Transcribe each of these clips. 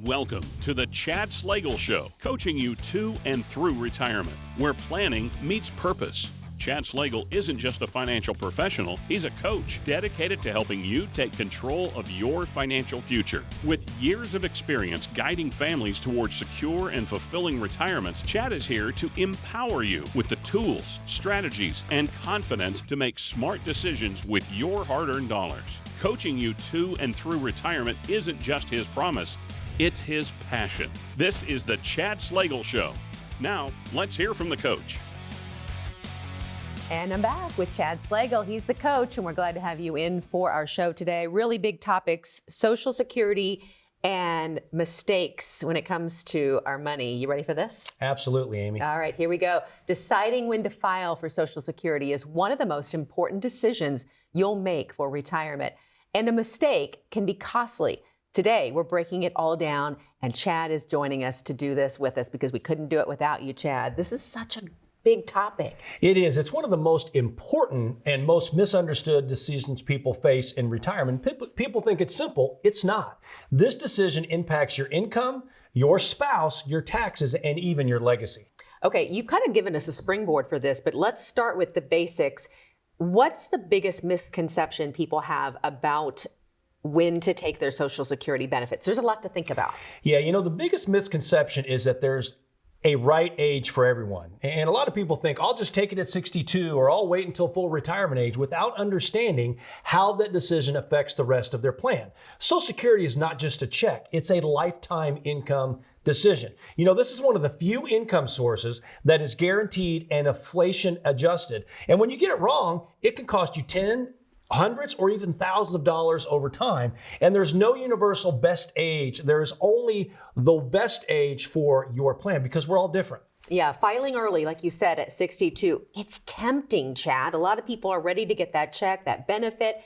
Welcome to the Chad Slagle Show, coaching you to and through retirement, where planning meets purpose. Chad Slagle isn't just a financial professional, he's a coach dedicated to helping you take control of your financial future. With years of experience guiding families towards secure and fulfilling retirements, Chad is here to empower you with the tools, strategies, and confidence to make smart decisions with your hard-earned dollars. Coaching you to and through retirement isn't just his promise, it's his passion. This is the Chad Slagle Show. Now, let's hear from the coach. And I'm back with Chad Slagle. He's the coach, and we're glad to have you in for our show today. Really big topics, Social Security and mistakes when it comes to our money. You ready for this? Absolutely, Amy. All right, here we go. Deciding when to file for Social Security is one of the most important decisions you'll make for retirement. And a mistake can be costly. Today, we're breaking it all down, and Chad is joining us to do this with us because we couldn't do it without you, Chad. This is such a big topic. It is. It's one of the most important and most misunderstood decisions people face in retirement. People think it's simple. It's not. This decision impacts your income, your spouse, your taxes, and even your legacy. Okay, you've kind of given us a springboard for this, but let's start with the basics. What's the biggest misconception people have about when to take their Social Security benefits? There's a lot to think about. Yeah, the biggest misconception is that there's a right age for everyone. And a lot of people think, I'll just take it at 62 or I'll wait until full retirement age without understanding how that decision affects the rest of their plan. Social Security is not just a check, it's a lifetime income decision. This is one of the few income sources that is guaranteed and inflation adjusted. And when you get it wrong, it can cost you hundreds or even thousands of dollars over time. And there's no universal best age. There's only the best age for your plan because we're all different. Yeah, filing early, like you said, at 62, it's tempting, Chad. A lot of people are ready to get that check, that benefit,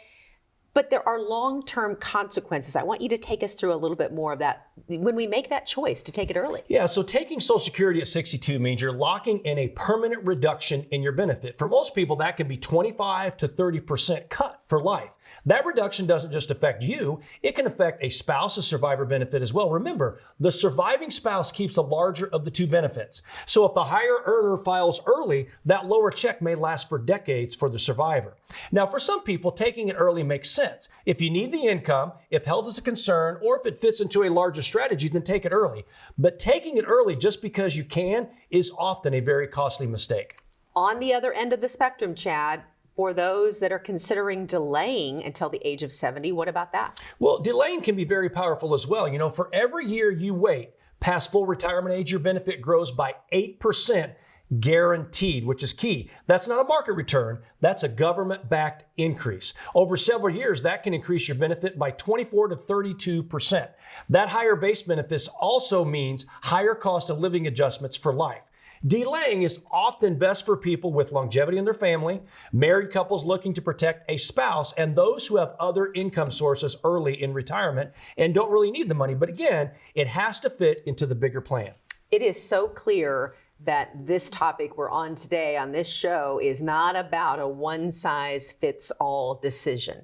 but there are long-term consequences. I want you to take us through a little bit more of that when we make that choice to take it early. Yeah, so taking Social Security at 62 means you're locking in a permanent reduction in your benefit. For most people, that can be 25 to 30% cut for life. That reduction doesn't just affect you, it can affect a spouse's survivor benefit as well. Remember, the surviving spouse keeps the larger of the two benefits. So if the higher earner files early, that lower check may last for decades for the survivor. Now, for some people, taking it early makes sense. If you need the income, if health is a concern, or if it fits into a larger strategy, then take it early. But taking it early just because you can is often a very costly mistake. On the other end of the spectrum, Chad, for those that are considering delaying until the age of 70, what about that? Well, delaying can be very powerful as well. For every year you wait past full retirement age, your benefit grows by 8% guaranteed, which is key. That's not a market return. That's a government-backed increase. Over several years, that can increase your benefit by 24 to 32%. That higher base benefits also means higher cost of living adjustments for life. Delaying is often best for people with longevity in their family, married couples looking to protect a spouse, and those who have other income sources early in retirement and don't really need the money. But again, it has to fit into the bigger plan. It is so clear that this topic we're on today on this show is not about a one-size-fits-all decision.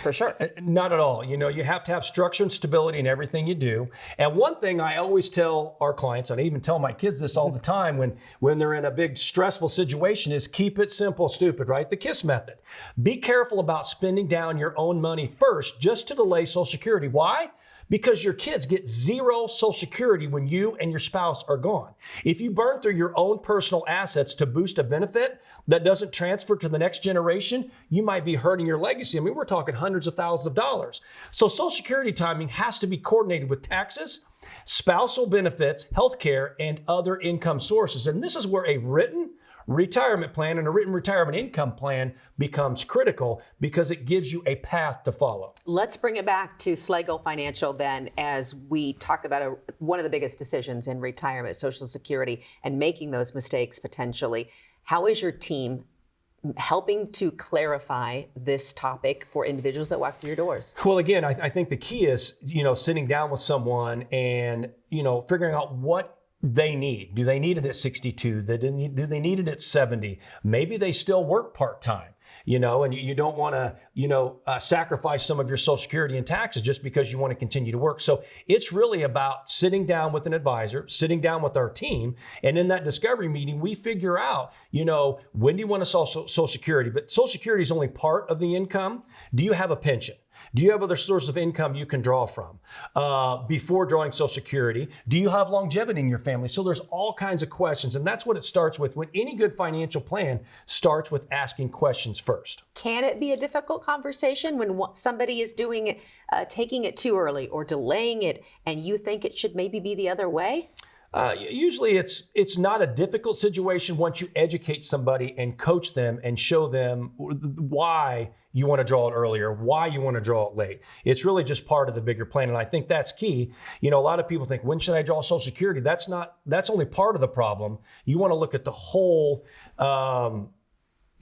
For sure. Not at all. You have to have structure and stability in everything you do. And one thing I always tell our clients, and I even tell my kids this all the time when they're in a big stressful situation, is keep it simple, stupid, right? The KISS method. Be careful about spending down your own money first just to delay Social Security. Why? Because your kids get zero Social Security when you and your spouse are gone. If you burn through your own personal assets to boost a benefit that doesn't transfer to the next generation, you might be hurting your legacy. We're talking hundreds of thousands of dollars. So Social Security timing has to be coordinated with taxes, spousal benefits, healthcare, and other income sources. And this is where a written retirement plan and a written retirement income plan becomes critical because it gives you a path to follow. Let's bring it back to Slagle Financial then as we talk about one of the biggest decisions in retirement, Social Security, and making those mistakes potentially. How is your team helping to clarify this topic for individuals that walk through your doors? Well, again, I think the key is, sitting down with someone and, figuring out what they need. Do they need it at 62? Do they need it at 70? Maybe they still work part-time. and you don't want to, sacrifice some of your Social Security and taxes just because you want to continue to work. So it's really about sitting down with an advisor, sitting down with our team, and in that discovery meeting, we figure out, when do you want to sell Social Security? But Social Security is only part of the income. Do you have a pension? Do you have other sources of income you can draw from before drawing Social Security? Do you have longevity in your family? So there's all kinds of questions, and that's what it starts with. When any good financial plan starts with asking questions first. Can it be a difficult conversation when somebody is doing it, taking it too early or delaying it, and you think it should maybe be the other way? Usually it's not a difficult situation once you educate somebody and coach them and show them why you want to draw it earlier, why you want to draw it late. It's really just part of the bigger plan. And I think that's key. A lot of people think, when should I draw Social Security? That's only part of the problem. You want to look at the whole, the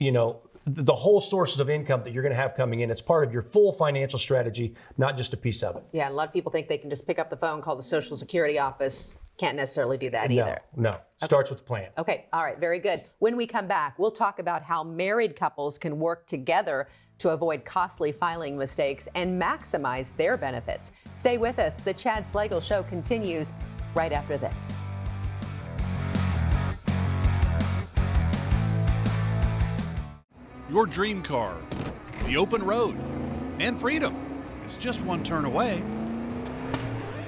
whole sources of income that you're going to have coming in. It's part of your full financial strategy, not just a piece of it. Yeah, a lot of people think they can just pick up the phone, call the Social Security office. Can't necessarily do that either. No. Starts with the plan. Okay. All right. Very good. When we come back, we'll talk about how married couples can work together to avoid costly filing mistakes and maximize their benefits. Stay with us. The Chad Slagle Show continues right after this. Your dream car, the open road, and freedom. It's just one turn away.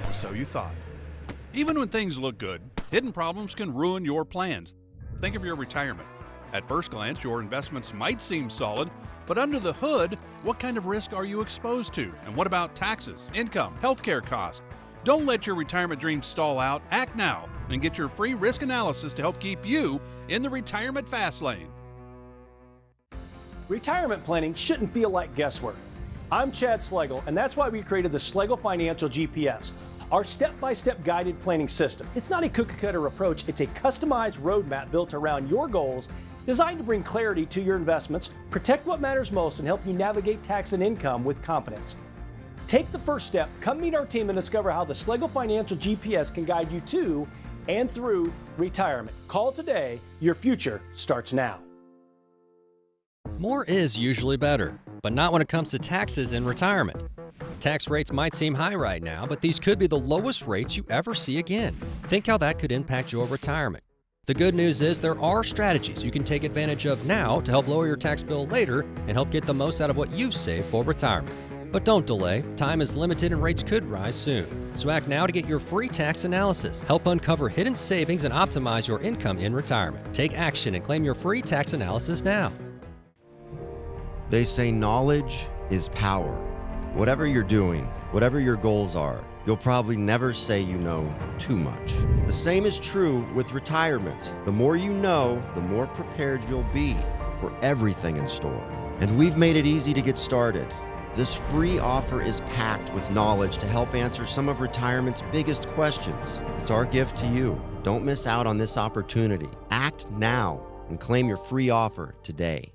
Or so you thought. Even when things look good, hidden problems can ruin your plans. Think of your retirement. At first glance, your investments might seem solid, but under the hood, what kind of risk are you exposed to? And what about taxes, income, healthcare costs? Don't let your retirement dreams stall out. Act now and get your free risk analysis to help keep you in the retirement fast lane. Retirement planning shouldn't feel like guesswork. I'm Chad Slagle, and that's why we created the Slagle Financial GPS, our step-by-step guided planning system. It's not a cookie-cutter approach, it's a customized roadmap built around your goals, designed to bring clarity to your investments, protect what matters most, and help you navigate tax and income with confidence. Take the first step, come meet our team and discover how the Slagle Financial GPS can guide you to and through retirement. Call today, your future starts now. More is usually better, but not when it comes to taxes and retirement. Tax rates might seem high right now, but these could be the lowest rates you ever see again. Think how that could impact your retirement. The good news is there are strategies you can take advantage of now to help lower your tax bill later and help get the most out of what you've saved for retirement. But don't delay. Time is limited and rates could rise soon. So act now to get your free tax analysis. Help uncover hidden savings and optimize your income in retirement. Take action and claim your free tax analysis now. They say knowledge is power. Whatever you're doing, whatever your goals are, you'll probably never say you know too much. The same is true with retirement. The more you know, the more prepared you'll be for everything in store. And we've made it easy to get started. This free offer is packed with knowledge to help answer some of retirement's biggest questions. It's our gift to you. Don't miss out on this opportunity. Act now and claim your free offer today.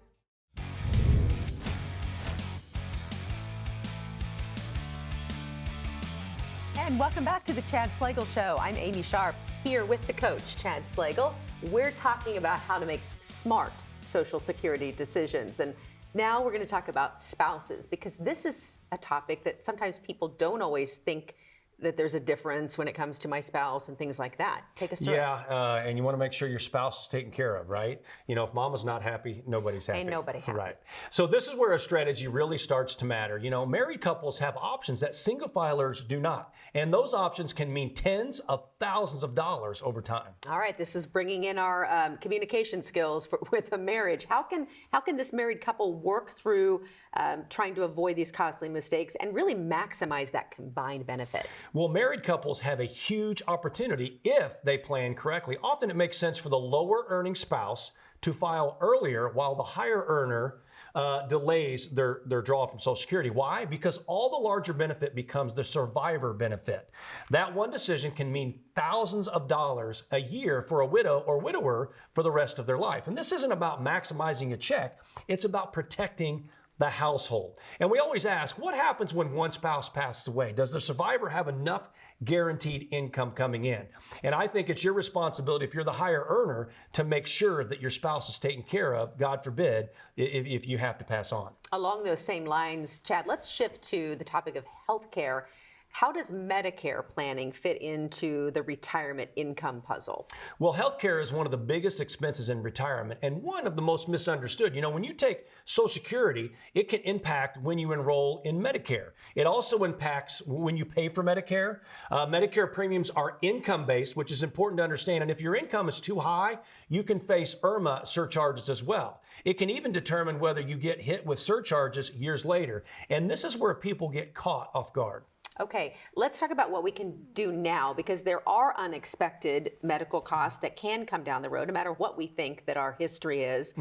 And welcome back to the Chad Slagle Show. I'm Amy Sharp, here with the coach, Chad Slagle. We're talking about how to make smart Social Security decisions. And now we're going to talk about spouses, because this is a topic that sometimes people don't always think that there's a difference when it comes to my spouse and things like that. Take us through it. Yeah, and you want to make sure your spouse is taken care of, right? If mama's not happy, nobody's happy. Ain't nobody happy. Right. So this is where a strategy really starts to matter. Married couples have options that single filers do not. And those options can mean tens of thousands of dollars over time. All right, this is bringing in our communication skills with a marriage. How can this married couple work through trying to avoid these costly mistakes and really maximize that combined benefit? Well, married couples have a huge opportunity if they plan correctly. Often it makes sense for the lower earning spouse to file earlier while the higher earner delays their draw from Social Security. Why? Because all the larger benefit becomes the survivor benefit. That one decision can mean thousands of dollars a year for a widow or widower for the rest of their life. And this isn't about maximizing a check. It's about protecting the household. And we always ask, what happens when one spouse passes away? Does the survivor have enough guaranteed income coming in? And I think it's your responsibility, if you're the higher earner, to make sure that your spouse is taken care of, God forbid, if you have to pass on. Along those same lines, Chad, let's shift to the topic of health care. How does Medicare planning fit into the retirement income puzzle? Well, healthcare is one of the biggest expenses in retirement and one of the most misunderstood. You know, when you take Social Security, it can impact when you enroll in Medicare. It also impacts when you pay for Medicare. Medicare premiums are income-based, which is important to understand. And if your income is too high, you can face IRMA surcharges as well. It can even determine whether you get hit with surcharges years later. And this is where people get caught off guard. Okay, let's talk about what we can do now, because there are unexpected medical costs that can come down the road, no matter what we think that our history is.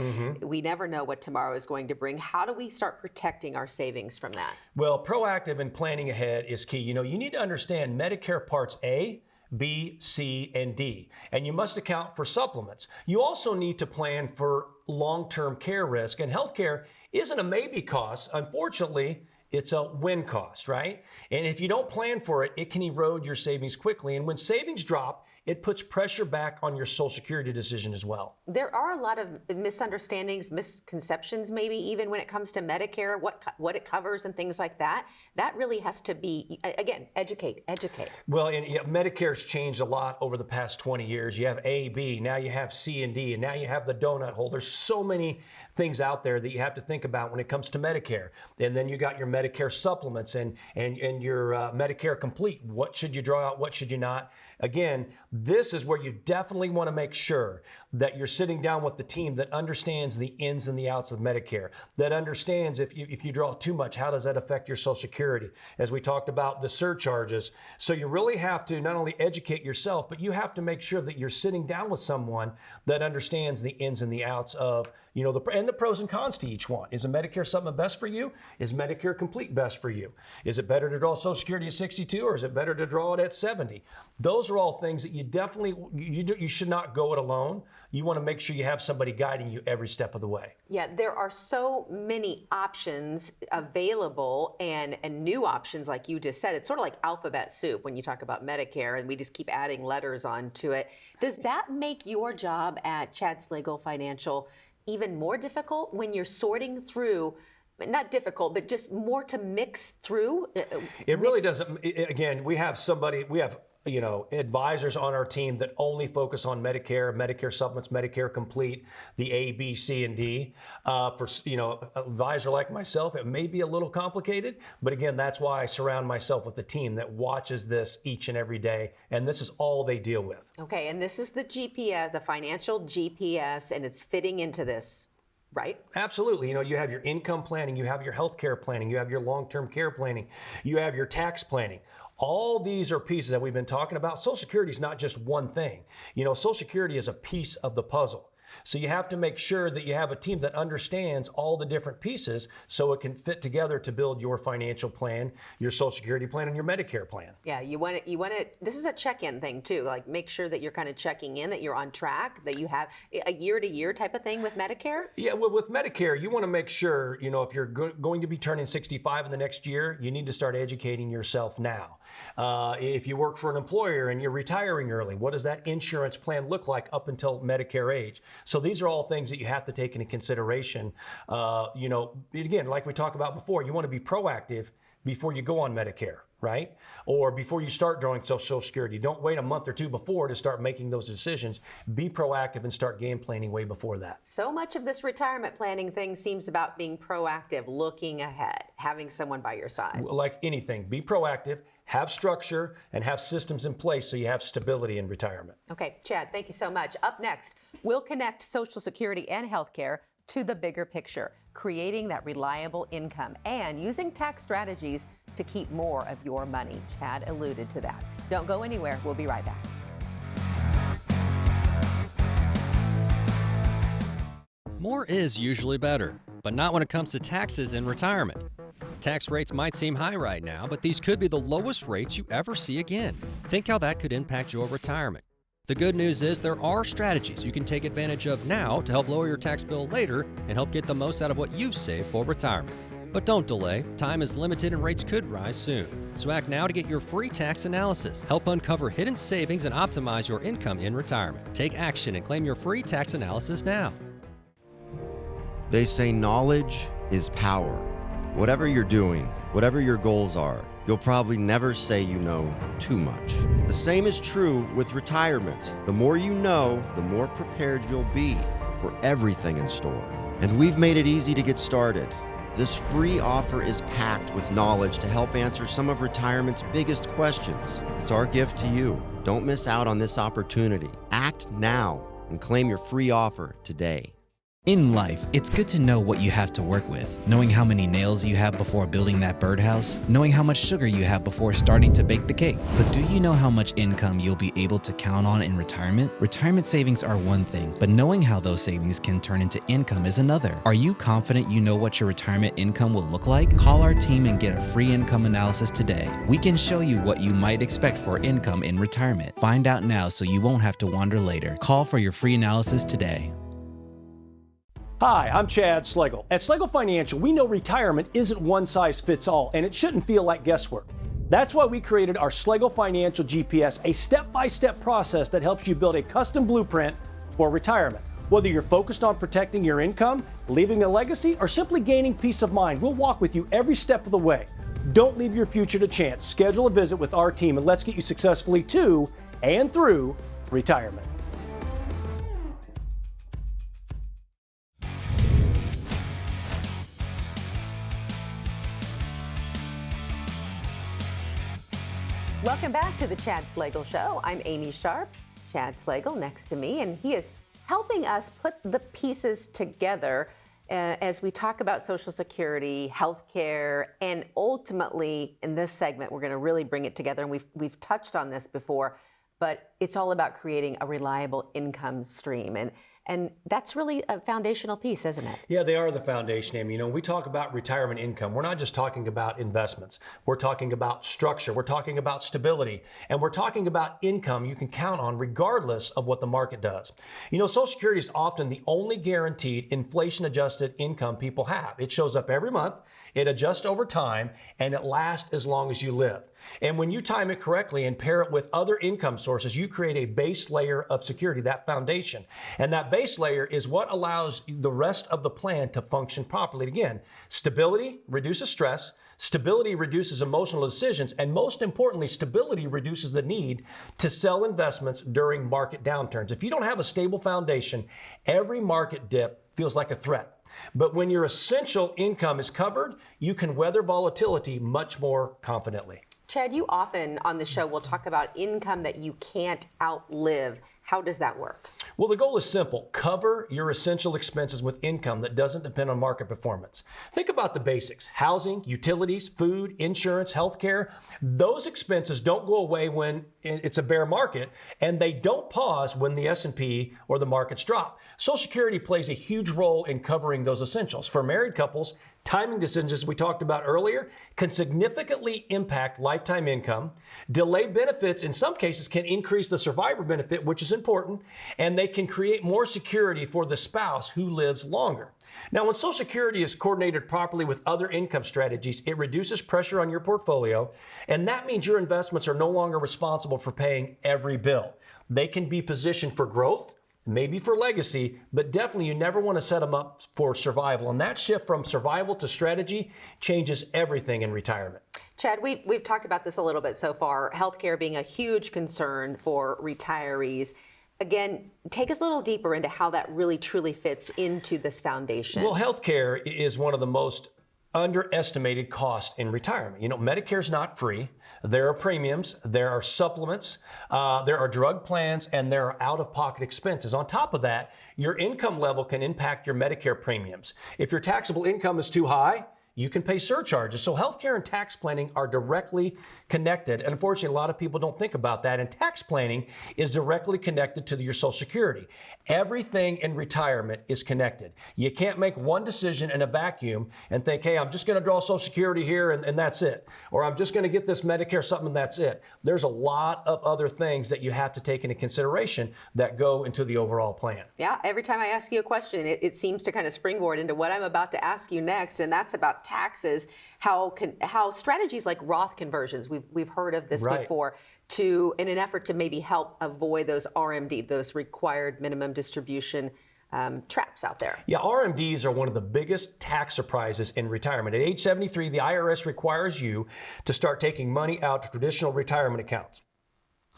We never know what tomorrow is going to bring. How do we start protecting our savings from that? Well, proactive and planning ahead is key. You know, you need to understand Medicare Parts A, B, C, and D, and you must account for supplements. You also need to plan for long-term care risk, and healthcare isn't a maybe cost. Unfortunately, it's a win cost, right? And if you don't plan for it, it can erode your savings quickly. And when savings drop, it puts pressure back on your Social Security decision as well. There are a lot of misunderstandings, misconceptions, maybe even when it comes to Medicare, what it covers and things like that. That really has to be, again, educate. Well, and Medicare's changed a lot over the past 20 years. You have A, B, now you have C and D, and now you have the donut hole. There's so many things out there that you have to think about when it comes to Medicare. And then you got your Medicare supplements and your Medicare Complete. What should you draw out? What should you not? Again, this is where you definitely want to make sure that you're sitting down with the team that understands the ins and the outs of Medicare, that understands if you draw too much, how does that affect your Social Security? As we talked about the surcharges. So you really have to not only educate yourself, but you have to make sure that you're sitting down with someone that understands the ins and the outs of, you know, the pros and cons to each one. Is a Medicare supplement best for you? Is Medicare Complete best for you? Is it better to draw Social Security at 62 or is it better to draw it at 70? Those are all things that you definitely, you should not go it alone. You want to make sure you have somebody guiding you every step of the way. Yeah, there are so many options available and new options, like you just said. It's sort of like alphabet soup when you talk about Medicare, and we just keep adding letters onto it. Does that make your job at Chad Slagle Financial even more difficult when you're sorting through? Not difficult, but just more to mix through? It really doesn't. Again, we have advisors on our team that only focus on Medicare, Medicare supplements, Medicare Complete, the A, B, C, and D. For an advisor like myself, it may be a little complicated, but again, that's why I surround myself with a team that watches this each and every day, and this is all they deal with. Okay, and this is the GPS, the financial GPS, and it's fitting into this, right? Absolutely. You know, you have your income planning, you have your healthcare planning, you have your long-term care planning, you have your tax planning. All these are pieces that we've been talking about. Social Security is not just one thing. You know, Social Security is a piece of the puzzle. So you have to make sure that you have a team that understands all the different pieces so it can fit together to build your financial plan, your Social Security plan, and your Medicare plan. Yeah, you want it, this is a check-in thing too, like make sure that you're kind of checking in, that you're on track, that you have a year-to-year type of thing with Medicare? Yeah, well, with Medicare, you want to make sure, you know, if you're going to be turning 65 in the next year, you need to start educating yourself now. If you work for an employer and you're retiring early, what does that insurance plan look like up until Medicare age? So these are all things that you have to take into consideration. Again, like we talked about before, you want to be proactive before you go on Medicare, right? Or before you start drawing Social Security. Don't wait a month or two before to start making those decisions. Be proactive and start game planning way before that. So much of this retirement planning thing seems about being proactive, looking ahead, having someone by your side. Like anything, be proactive, have structure, and have systems in place so you have stability in retirement. Okay, Chad, thank you so much. Up next, we'll connect Social Security and healthcare to the bigger picture, creating that reliable income and using tax strategies to keep more of your money. Chad alluded to that. Don't go anywhere. We'll be right back. More is usually better, but not when it comes to taxes in retirement. Tax rates might seem high right now, but these could be the lowest rates you ever see again. Think how that could impact your retirement. The good news is there are strategies you can take advantage of now to help lower your tax bill later and help get the most out of what you've saved for retirement. But don't delay. Time is limited and rates could rise soon. So act now to get your free tax analysis. Help uncover hidden savings and optimize your income in retirement. Take action and claim your free tax analysis now. They say knowledge is power. Whatever you're doing, whatever your goals are, you'll probably never say you know too much. The same is true with retirement. The more you know, the more prepared you'll be for everything in store. And we've made it easy to get started. This free offer is packed with knowledge to help answer some of retirement's biggest questions. It's our gift to you. Don't miss out on this opportunity. Act now and claim your free offer today. In life, it's good to know what you have to work with. Knowing how many nails you have before building that birdhouse. Knowing how much sugar you have before starting to bake the cake. But do you know how much income you'll be able to count on in retirement? Retirement savings are one thing, but knowing how those savings can turn into income is another. Are you confident you know what your retirement income will look like? Call our team and get a free income analysis today. We can show you what you might expect for income in retirement. Find out now so you won't have to wonder later. Call for your free analysis today. Hi, I'm Chad Slagle. At Slagle Financial, we know retirement isn't one size fits all, and it shouldn't feel like guesswork. That's why we created our Slagle Financial GPS, a step-by-step process that helps you build a custom blueprint for retirement. Whether you're focused on protecting your income, leaving a legacy, or simply gaining peace of mind, we'll walk with you every step of the way. Don't leave your future to chance. Schedule a visit with our team, and let's get you successfully to and through retirement. Welcome back to the Chad Slagle Show. I'm Amy Sharp, Chad Slagle next to me, and he is helping us put the pieces together as we talk about Social Security, healthcare, and ultimately in this segment, we're going to really bring it together. And we've touched on this before, but it's all about creating a reliable income stream. And that's really a foundational piece, isn't it? Yeah, they are the foundation, Amy. You know, when we talk about retirement income, we're not just talking about investments. We're talking about structure. We're talking about stability. And we're talking about income you can count on regardless of what the market does. You know, Social Security is often the only guaranteed inflation-adjusted income people have. It shows up every month, it adjusts over time, and it lasts as long as you live. And when you time it correctly and pair it with other income sources, you create a base layer of security, that foundation. And that base layer is what allows the rest of the plan to function properly. Again, stability reduces stress, stability reduces emotional decisions, and most importantly, stability reduces the need to sell investments during market downturns. If you don't have a stable foundation, every market dip feels like a threat. But when your essential income is covered, you can weather volatility much more confidently. Chad, you often on the show will talk about income that you can't outlive. How does that work? Well, the goal is simple. Cover your essential expenses with income that doesn't depend on market performance. Think about the basics: housing, utilities, food, insurance, healthcare. Those expenses don't go away when it's a bear market, and they don't pause when the S&P or the markets drop. Social Security plays a huge role in covering those essentials. For married couples, timing decisions, as we talked about earlier, can significantly impact lifetime income. Delayed benefits, in some cases, can increase the survivor benefit, which is important, and they can create more security for the spouse who lives longer. Now, when Social Security is coordinated properly with other income strategies, it reduces pressure on your portfolio, and that means your investments are no longer responsible for paying every bill. They can be positioned for growth, maybe for legacy, but definitely you never want to set them up for survival. And that shift from survival to strategy changes everything in retirement. Chad, we've talked about this a little bit so far, healthcare being a huge concern for retirees. Again, take us a little deeper into how that really truly fits into this foundation. Well, healthcare is one of the most underestimated costs in retirement. You know, Medicare's not free. There are premiums, there are supplements, there are drug plans, and there are out-of-pocket expenses. On top of that, your income level can impact your Medicare premiums. If your taxable income is too high, you can pay surcharges. So healthcare and tax planning are directly connected. And unfortunately, a lot of people don't think about that. And tax planning is directly connected to your Social Security. Everything in retirement is connected. You can't make one decision in a vacuum and think, hey, I'm just going to draw Social Security here and that's it. Or I'm just going to get this Medicare something and that's it. There's a lot of other things that you have to take into consideration that go into the overall plan. Yeah, every time I ask you a question, it seems to kind of springboard into what I'm about to ask you next, and that's about taxes. How strategies like Roth conversions, we've heard of this before, in an effort to maybe help avoid those RMD, those required minimum distribution traps out there. Yeah, RMDs are one of the biggest tax surprises in retirement. At age 73, the IRS requires you to start taking money out of traditional retirement accounts.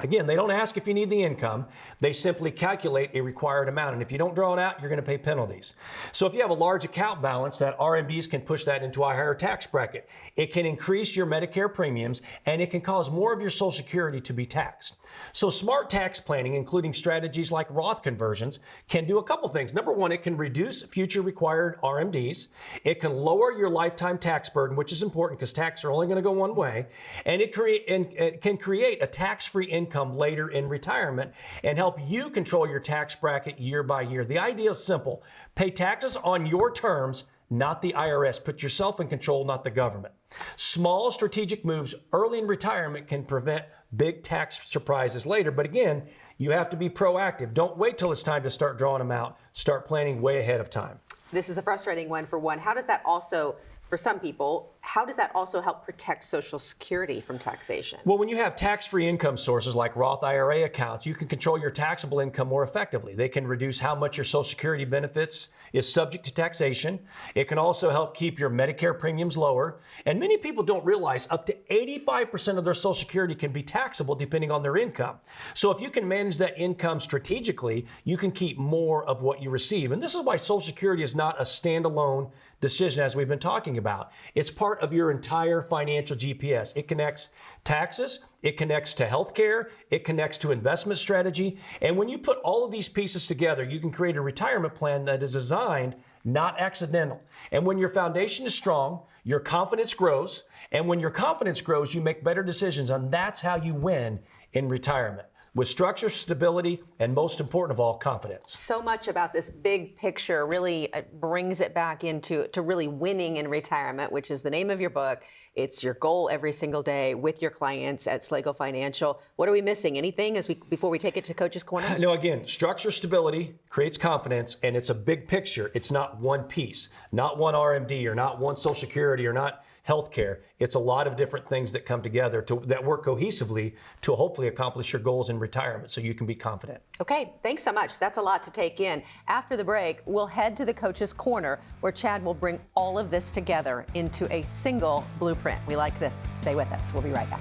Again, they don't ask if you need the income. They simply calculate a required amount. And if you don't draw it out, you're going to pay penalties. So if you have a large account balance, that RMDs can push that into a higher tax bracket. It can increase your Medicare premiums, and it can cause more of your Social Security to be taxed. So smart tax planning, including strategies like Roth conversions, can do a couple things. Number one, it can reduce future required RMDs. It can lower your lifetime tax burden, which is important because taxes are only going to go one way. And it can create a tax-free income later in retirement and help you control your tax bracket year by year. The idea is simple. Pay taxes on your terms, not the IRS. Put yourself in control, not the government. Small strategic moves early in retirement can prevent big tax surprises later. But again, you have to be proactive. Don't wait till it's time to start drawing them out. Start planning way ahead of time. This is a frustrating one for one. How does that also, for some people, how does that also help protect Social Security from taxation? Well, when you have tax-free income sources like Roth IRA accounts, you can control your taxable income more effectively. They can reduce how much your Social Security benefits is subject to taxation. It can also help keep your Medicare premiums lower. And many people don't realize up to 85% of their Social Security can be taxable depending on their income. So if you can manage that income strategically, you can keep more of what you receive. And this is why Social Security is not a standalone decision, as we've been talking about. It's part of your entire financial GPS. It connects taxes, it connects to healthcare, it connects to investment strategy. And when you put all of these pieces together, you can create a retirement plan that is designed, not accidental. And when your foundation is strong, your confidence grows. And when your confidence grows, you make better decisions. And that's how you win in retirement. With structure, stability, and most important of all, confidence. So much about this big picture really brings it back into really winning in retirement, which is the name of your book. It's your goal every single day with your clients at Slagle Financial. What are we missing? Anything before we take it to Coach's Corner? No, again, structure, stability creates confidence, and it's a big picture. It's not one piece, not one RMD, or not one Social Security, or not healthcare. It's a lot of different things that come together that work cohesively to hopefully accomplish your goals in retirement so you can be confident. Okay, thanks so much. That's a lot to take in. After the break, we'll head to the Coach's Corner where Chad will bring all of this together into a single blueprint. We like this. Stay with us. We'll be right back.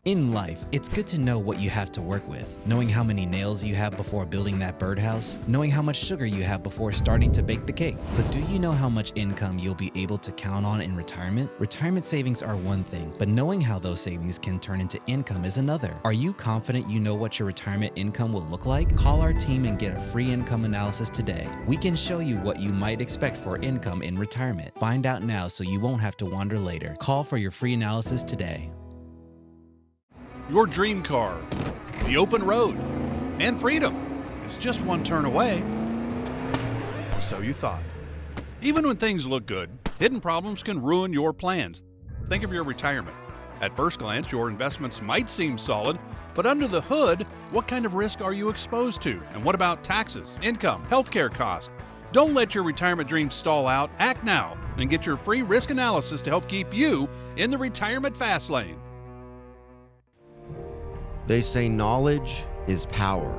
In life, it's good to know what you have to work with. Knowing how many nails you have before building that birdhouse. Knowing how much sugar you have before starting to bake the cake. But do you know how much income you'll be able to count on in retirement? Retirement savings are one thing, but knowing how those savings can turn into income is another. Are you confident you know what your retirement income will look like? Call our team and get a free income analysis today. We can show you what you might expect for income in retirement. Find out now so you won't have to wander later. Call for your free analysis today. Your dream car, the open road, and freedom. It's just one turn away. Or so you thought. Even when things look good, hidden problems can ruin your plans. Think of your retirement. At first glance, your investments might seem solid, but under the hood, what kind of risk are you exposed to? And what about taxes, income, healthcare costs? Don't let your retirement dreams stall out. Act now and get your free risk analysis to help keep you in the retirement fast lane. They say knowledge is power.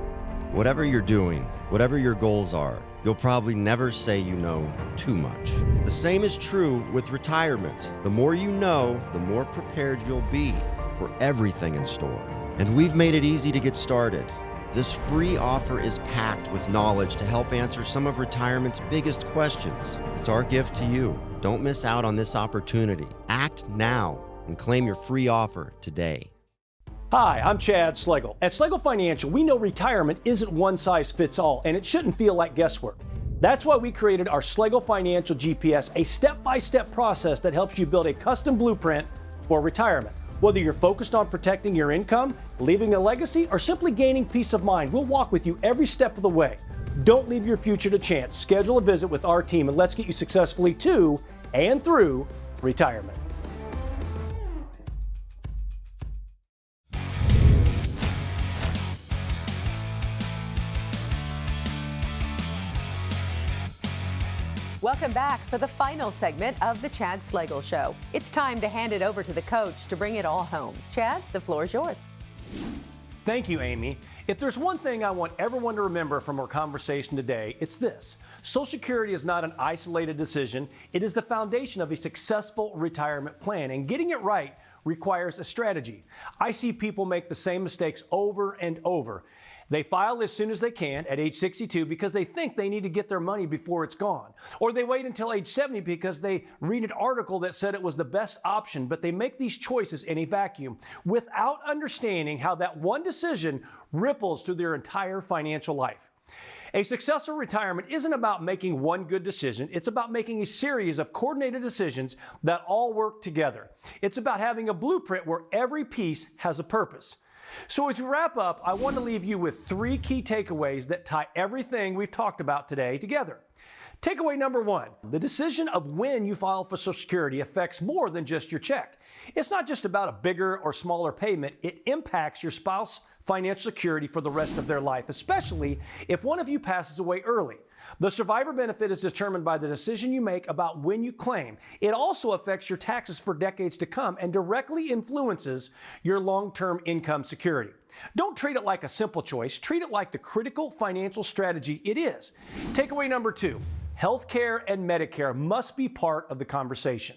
Whatever you're doing, whatever your goals are, you'll probably never say you know too much. The same is true with retirement. The more you know, the more prepared you'll be for everything in store. And we've made it easy to get started. This free offer is packed with knowledge to help answer some of retirement's biggest questions. It's our gift to you. Don't miss out on this opportunity. Act now and claim your free offer today. Hi, I'm Chad Slagle. At Slagle Financial, we know retirement isn't one size fits all, and it shouldn't feel like guesswork. That's why we created our Slagle Financial GPS, a step-by-step process that helps you build a custom blueprint for retirement. Whether you're focused on protecting your income, leaving a legacy, or simply gaining peace of mind, we'll walk with you every step of the way. Don't leave your future to chance. Schedule a visit with our team and let's get you successfully to and through retirement. Welcome back for the final segment of the Chad Slagle Show. It's time to hand it over to the coach to bring it all home. Chad, the floor is yours. Thank you, Amy. If there's one thing I want everyone to remember from our conversation today, it's this. Social Security is not an isolated decision. It is the foundation of a successful retirement plan, and getting it right requires a strategy. I see people make the same mistakes over and over. They file as soon as they can at age 62 because they think they need to get their money before it's gone. Or they wait until age 70 because they read an article that said it was the best option, but they make these choices in a vacuum without understanding how that one decision ripples through their entire financial life. A successful retirement isn't about making one good decision. It's about making a series of coordinated decisions that all work together. It's about having a blueprint where every piece has a purpose. So as we wrap up, I want to leave you with 3 key takeaways that tie everything we've talked about today together. Takeaway number 1, the decision of when you file for Social Security affects more than just your check. It's not just about a bigger or smaller payment. It impacts your spouse's financial security for the rest of their life, especially if one of you passes away early. The survivor benefit is determined by the decision you make about when you claim. It also affects your taxes for decades to come and directly influences your long-term income security. Don't treat it like a simple choice. Treat it like the critical financial strategy it is. Takeaway number 2, healthcare and Medicare must be part of the conversation.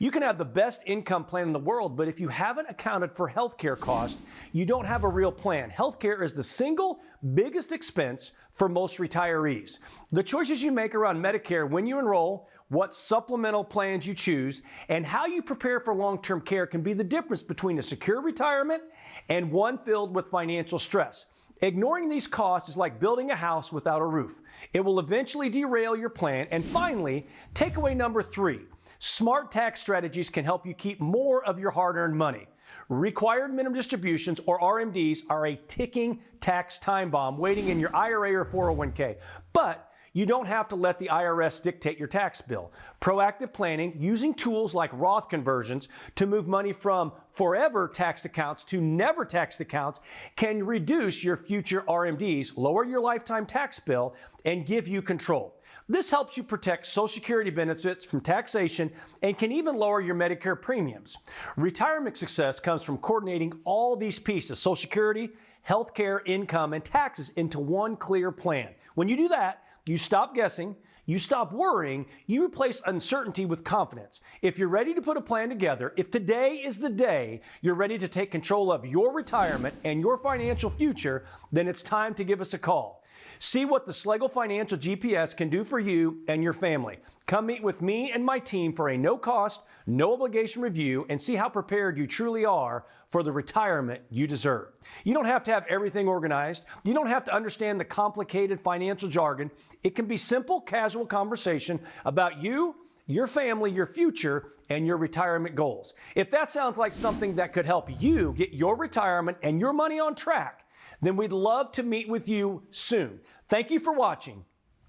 You can have the best income plan in the world, but if you haven't accounted for healthcare costs, you don't have a real plan. Healthcare is the single biggest expense for most retirees. The choices you make around Medicare when you enroll, what supplemental plans you choose, and how you prepare for long-term care can be the difference between a secure retirement and one filled with financial stress. Ignoring these costs is like building a house without a roof. It will eventually derail your plan. And finally, takeaway number 3. Smart tax strategies can help you keep more of your hard-earned money. Required minimum distributions, or RMDs, are a ticking tax time bomb waiting in your IRA or 401k. But you don't have to let the IRS dictate your tax bill. Proactive planning, using tools like Roth conversions to move money from forever taxed accounts to never taxed accounts, can reduce your future RMDs, lower your lifetime tax bill, and give you control. This helps you protect Social Security benefits from taxation and can even lower your Medicare premiums. Retirement success comes from coordinating all these pieces: Social Security, healthcare, income, and taxes into one clear plan. When you do that, you stop guessing, you stop worrying, you replace uncertainty with confidence. If you're ready to put a plan together, if today is the day you're ready to take control of your retirement and your financial future, then it's time to give us a call. See what the Slagle Financial GPS can do for you and your family. Come meet with me and my team for a no-cost, no-obligation review and see how prepared you truly are for the retirement you deserve. You don't have to have everything organized. You don't have to understand the complicated financial jargon. It can be simple, casual conversation about you, your family, your future, and your retirement goals. If that sounds like something that could help you get your retirement and your money on track, then we'd love to meet with you soon. Thank you for watching.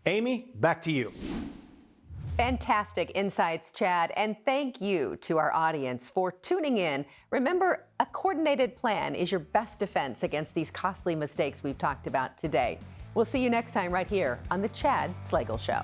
Amy, back to you. Fantastic insights, Chad, and thank you to our audience for tuning in. Remember, a coordinated plan is your best defense against these costly mistakes we've talked about today. We'll see you next time right here on the Chad Slagle Show.